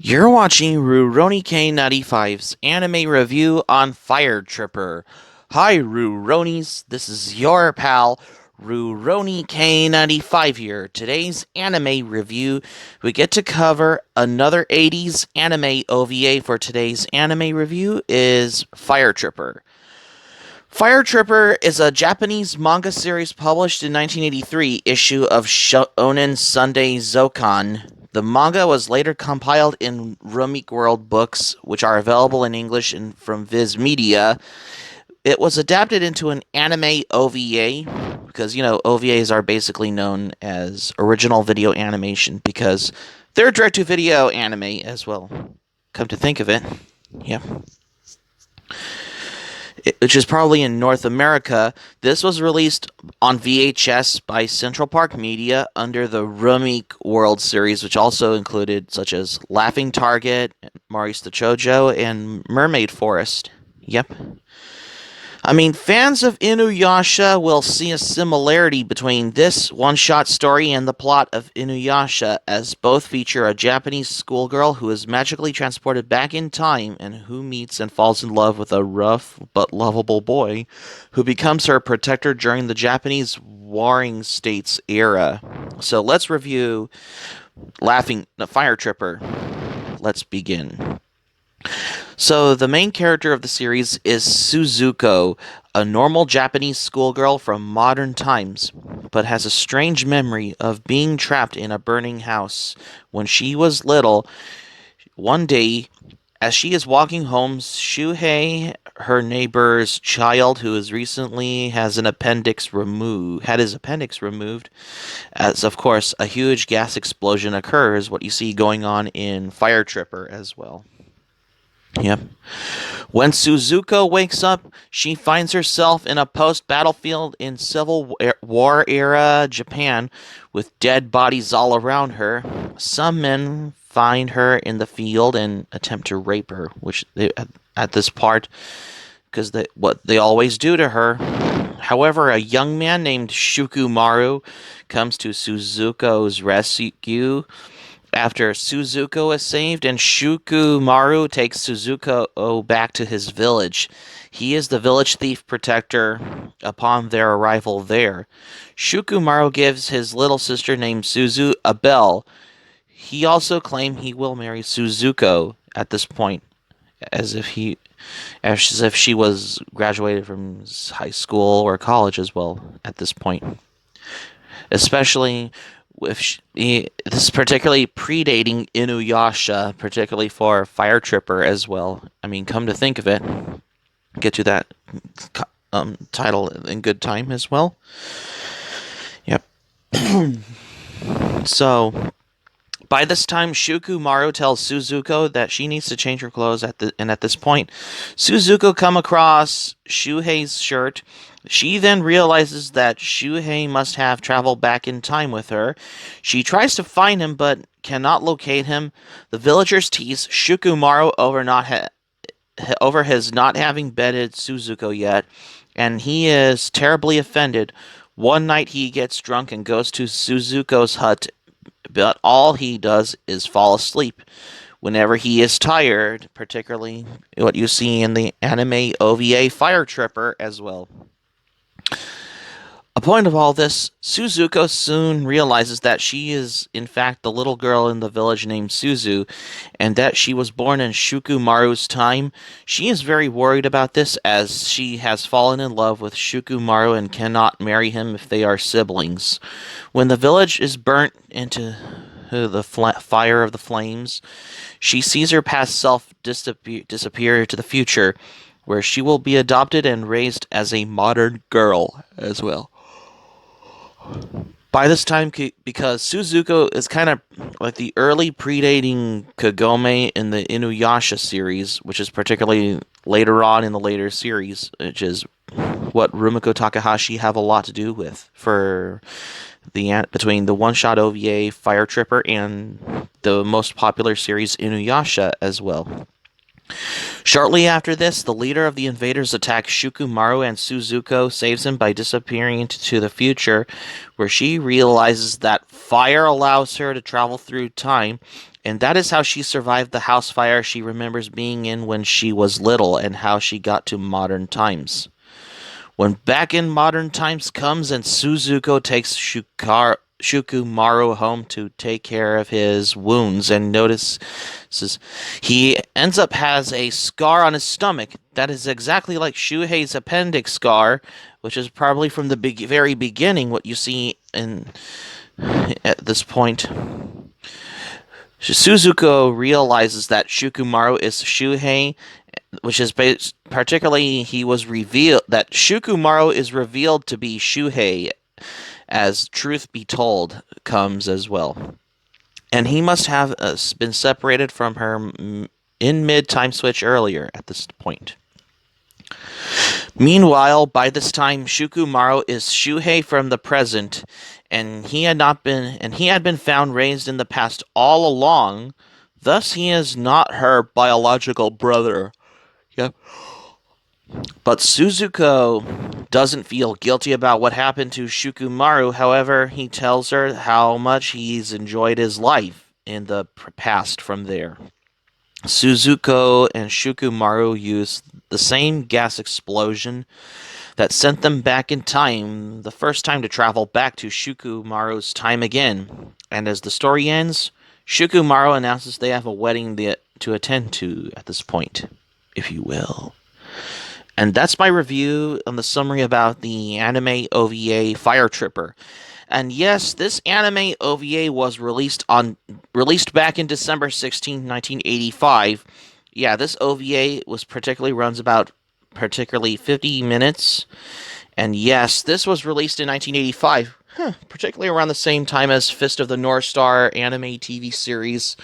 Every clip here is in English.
You're watching Rurouni K95's anime review on Fire Tripper. Hi, Ruronis. This is your pal, Rurouni K95 here. Today's anime review, we get to cover another 80s anime OVA for today's anime review is Fire Tripper. Fire Tripper is a Japanese manga series published in 1983 issue of Shonen Sunday Zokan. The manga was later compiled in Rumik World books, which are available in English from Viz Media. It was adapted into an anime OVA because, OVAs are basically known as original video animation because they're direct to video anime as well. Come to think of it. Yeah, which is probably in North America. This was released on VHS by Central Park Media under the Rumik World series, which also included such as Laughing Target, Maurice the Chojo, and Mermaid Forest. Yep. I mean, fans of Inuyasha will see a similarity between this one-shot story and the plot of Inuyasha, as both feature a Japanese schoolgirl who is magically transported back in time and who meets and falls in love with a rough but lovable boy who becomes her protector during the Japanese Warring States era. So let's review Fire Tripper. Let's begin. So, the main character of the series is Suzuko, a normal Japanese schoolgirl from modern times, but has a strange memory of being trapped in a burning house. When she was little, one day, as she is walking home, Shuhei, her neighbor's child, who has recently had his appendix removed, as of course a huge gas explosion occurs, what you see going on in Fire Tripper as well. Yep. When Suzuko wakes up, she finds herself in a post-battlefield in Civil War era Japan with dead bodies all around her. Some men find her in the field and attempt to rape her, which at this part, because what they always do to her. However, a young man named Shukumaru comes to Suzuko's rescue after Suzuko is saved, and Shukumaru takes Suzuko back to his village. He is the village thief protector upon their arrival there. Shukumaru gives his little sister named Suzu a bell. He also claims he will marry Suzuko at this point, as if she was graduated from high school or college as well at this point. Especially this is particularly predating Inuyasha, particularly for Fire Tripper as well. I mean, come to think of it, get to that title in good time as well. Yep. So, by this time, Shukumaru tells Suzuko that she needs to change her clothes at this point, Suzuko come across Shuhei's shirt. She then realizes that Shuhei must have traveled back in time with her. She tries to find him but cannot locate him. The villagers tease Shukumaru over his not having bedded Suzuko yet, and he is terribly offended. One night he gets drunk and goes to Suzuko's hut, but all he does is fall asleep. Whenever he is tired, particularly what you see in the anime OVA Fire Tripper as well. A point of all this, Suzuko soon realizes that she is in fact the little girl in the village named Suzu, and that she was born in Shukumaru's time. She is very worried about this as she has fallen in love with Shukumaru and cannot marry him if they are siblings. When the village is burnt into the fire of the flames, she sees her past self disappear to the future, where she will be adopted and raised as a modern girl as well. By this time, because Suzuko is kind of like the early predating Kagome in the Inuyasha series, which is particularly later on in the later series, which is what Rumiko Takahashi have a lot to do with for between the one-shot OVA Fire Tripper and the most popular series Inuyasha as well. Shortly after this, the leader of the invaders attacks Shukumaru, and Suzuko saves him by disappearing into the future, where she realizes that fire allows her to travel through time, And that is how she survived the house fire she remembers being in when she was little and how she got to modern times. When back in modern times comes and Suzuko takes Shukumaru home to take care of his wounds and notices he ends up has a scar on his stomach that is exactly like Shuhei's appendix scar, which is probably from the very beginning what you see in at this point. Suzuko realizes that Shukumaru is Shuhei, which is particularly he was revealed that Shukumaru is revealed to be Shuhei as truth be told comes as well. And he must have been separated from her in mid time switch earlier at this point. Meanwhile, by this time, Shukumaru is Shuhei from the present, and he had been found raised in the past all along. Thus, he is not her biological brother. Yep. But Suzuko doesn't feel guilty about what happened to Shukumaru. However, he tells her how much he's enjoyed his life in the past from there. Suzuko and Shukumaru use the same gas explosion that sent them back in time the first time to travel back to Shukumaru's time again. And as the story ends, Shukumaru announces they have a wedding to attend to at this point, if you will. And that's my review on the summary about the anime OVA Fire Tripper. And yes, this anime OVA was released back in December 16, 1985. Yeah, this OVA runs about particularly 50 minutes. And yes, this was released in 1985, particularly around the same time as Fist of the North Star anime TV series,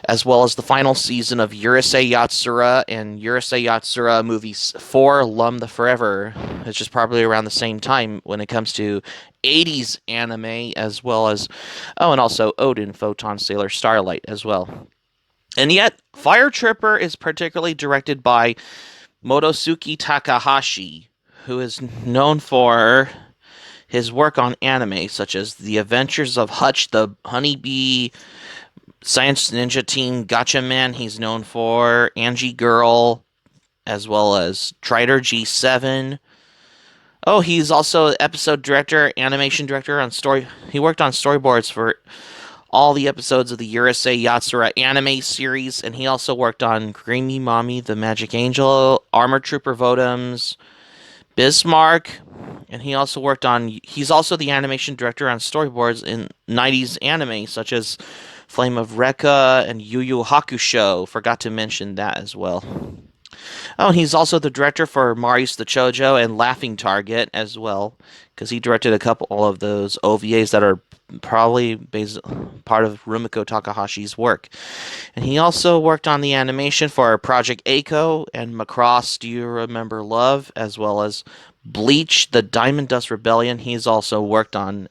as well as the final season of Urusei Yatsura and Urusei Yatsura movies 4, Lum the Forever, which is probably around the same time when it comes to 80s anime, as well as, and also Odin, Photon, Sailor Starlight as well. And yet, Fire Tripper is particularly directed by Motosuke Takahashi, who is known for his work on anime such as The Adventures of Hutch the Honeybee, Science Ninja Team Gatchaman. He's known for Angie Girl, as well as Trider G7. Oh, he's also episode director, animation director on story. He worked on storyboards for all the episodes of the Urusei Yatsura anime series, and he also worked on Creamy Mommy, The Magic Angel, Armor Trooper Votoms, Bismarck, and he's also the animation director on storyboards in 90s anime, such as Flame of Recca and Yu Yu Hakusho. Forgot to mention that as well. Oh, and he's also the director for Marius the Chojo and Laughing Target as well, because he directed a couple of those OVAs that are probably part of Rumiko Takahashi's work. And he also worked on the animation for Project Eiko and Macross Do You Remember Love, as well as Bleach, The Diamond Dust Rebellion. He's also worked on...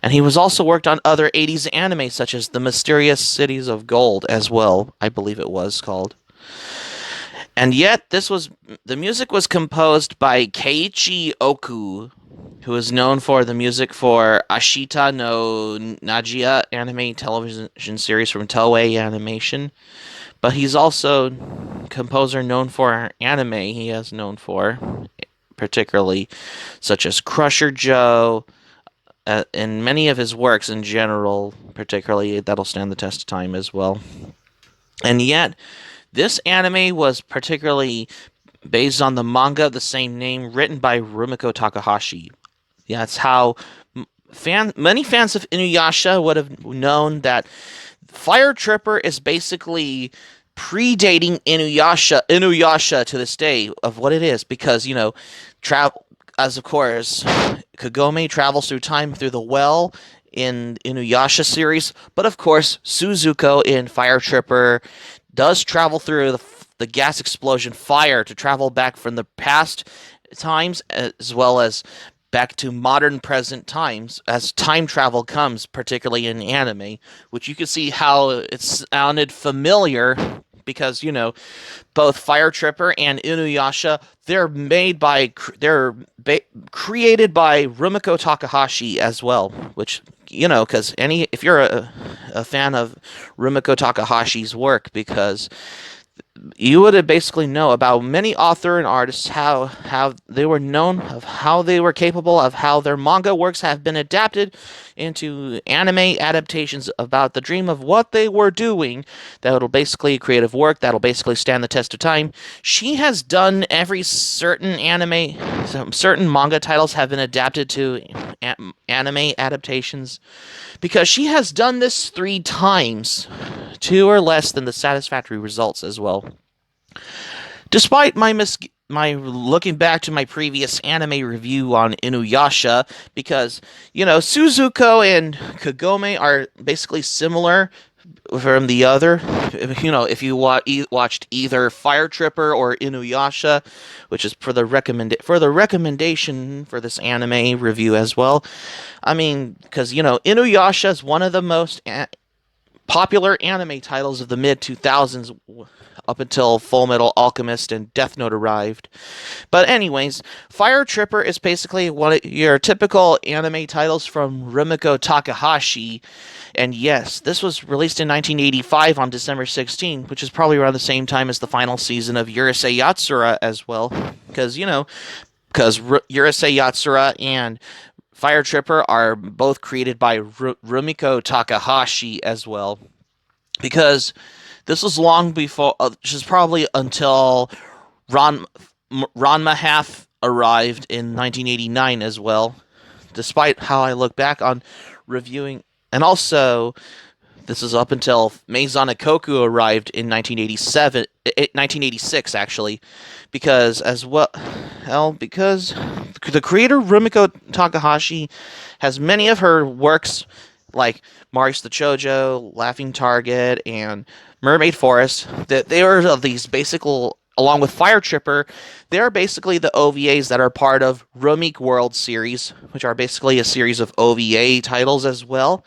And he was also worked on other 80s anime, such as The Mysterious Cities of Gold as well, I believe it was called. And yet, the music was composed by Keiichi Oku, who is known for the music for Ashita no Nagia anime television series from Toei Animation. But he's also a composer known for anime he has known for, particularly such as Crusher Joe, and many of his works in general, particularly that'll stand the test of time as well. And yet, this anime was particularly based on the manga of the same name written by Rumiko Takahashi. Yeah, that's how many fans of Inuyasha would have known that Fire Tripper is basically predating Inuyasha to this day of what it is, because, as of course, Kagome travels through time through the well in Inuyasha series, but of course, Suzuko in Fire Tripper does travel through the gas explosion fire to travel back from the past times as well as back to modern present times as time travel comes, particularly in anime, which you can see how it sounded familiar because, both Fire Tripper and Inuyasha, they're created by Rumiko Takahashi as well, which you know, because if you're a fan of Rumiko Takahashi's work, because you would basically know about many author and artists how they were known, of how they were capable, of how their manga works have been adapted into anime adaptations about the dream of what they were doing. That'll basically creative work that'll basically stand the test of time. She has done every certain anime, certain manga titles have been adapted to anime adaptations, because she has done this 3 times, two or less than the satisfactory results as well. Despite my looking back to my previous anime review on Inuyasha, because Suzuko and Kagome are basically similar from the other. If you watched either Fire Tripper or Inuyasha, which is for the recommendation for this anime review as well. I mean, because Inuyasha is one of the most popular anime titles of the mid 2000s, up until Full Metal Alchemist and Death Note arrived. But anyways, Fire Tripper is basically one of your typical anime titles from Rumiko Takahashi. And yes, this was released in 1985 on December 16, which is probably around the same time as the final season of Urusei Yatsura as well. Because Urusei Yatsura and Fire Tripper are both created by Rumiko Takahashi as well. Because this was long before, which is probably until Ranma Half arrived in 1989 as well. Despite how I look back on reviewing, and also this is up until Maison Ikkoku arrived in 1986 actually, because the creator Rumiko Takahashi has many of her works like Marius the Chojo, Laughing Target, and Mermaid Forest, that they are these along with Fire Tripper, they are basically the OVAs that are part of Rumik World series, which are basically a series of OVA titles as well.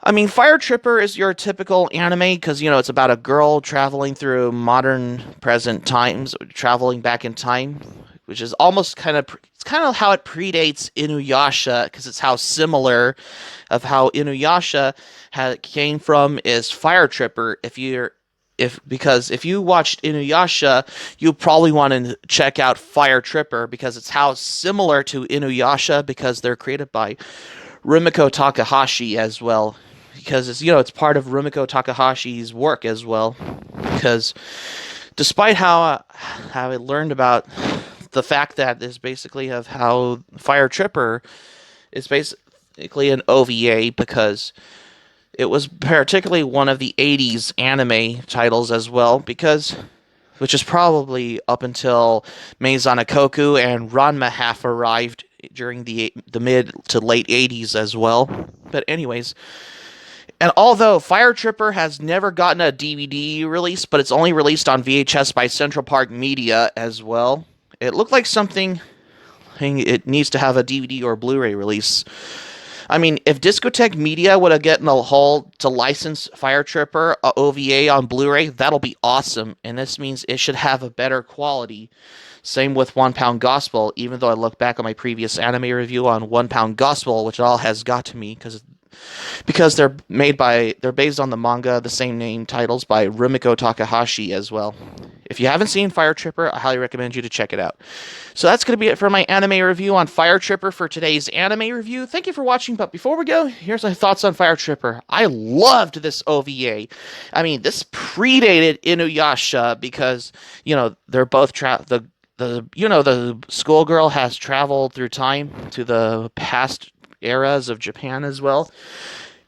I mean, Fire Tripper is your typical anime because, it's about a girl traveling through modern present times, traveling back in time, which is almost kind of how it predates Inuyasha, because it's how similar of how Inuyasha came from is Fire Tripper. If you watched Inuyasha, you probably want to check out Fire Tripper, because it's how similar to Inuyasha, because they're created by Rumiko Takahashi as well. Because it's part of Rumiko Takahashi's work as well. Because despite how I learned about the fact that is basically of how Fire Tripper is basically an OVA, because it was particularly one of the 80s anime titles as well, which is probably up until Maison Ikkoku and Ranma Half arrived during the mid to late 80s as well. But anyways, and although Fire Tripper has never gotten a DVD release, but it's only released on VHS by Central Park Media as well, it looked like something it needs to have a DVD or Blu-ray release. I mean, if Discotek Media would have gotten a hold to license Fire Tripper OVA on Blu-ray, that'll be awesome. And this means it should have a better quality. Same with One Pound Gospel, even though I look back on my previous anime review on One Pound Gospel, which all has got to me, because they're based on the manga, the same name titles by Rumiko Takahashi as well. If you haven't seen Fire Tripper, I highly recommend you to check it out. So that's going to be it for my anime review on Fire Tripper for today's anime review. Thank you for watching, but before we go, here's my thoughts on Fire Tripper. I loved this OVA. I mean, this predated Inuyasha because, they're both the schoolgirl has traveled through time to the past eras of Japan as well.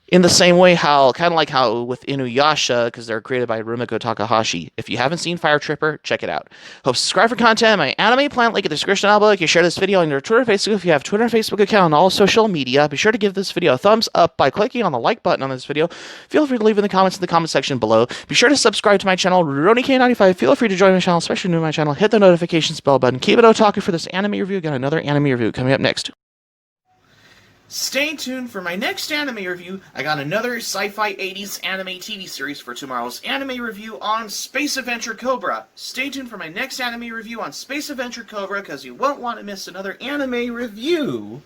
In the same way, kind of like how with Inuyasha, because they're created by Rumiko Takahashi. If you haven't seen Fire Tripper, check it out. Hope subscribe for content. My anime plant link in the description down below. You can share this video on your Twitter, Facebook. If you have Twitter and Facebook account on all social media, be sure to give this video a thumbs up by clicking on the like button on this video. Feel free to leave in the comments in the comment section below. Be sure to subscribe to my channel, RoniK95. Feel free to join my channel, especially new to my channel. Hit the notifications bell button. Keep it otaku for this anime review. Got another anime review coming up next. Stay tuned for my next anime review. I got another sci-fi 80s anime TV series for tomorrow's anime review on Space Adventure Cobra. Stay tuned for my next anime review on Space Adventure Cobra, because you won't want to miss another anime review.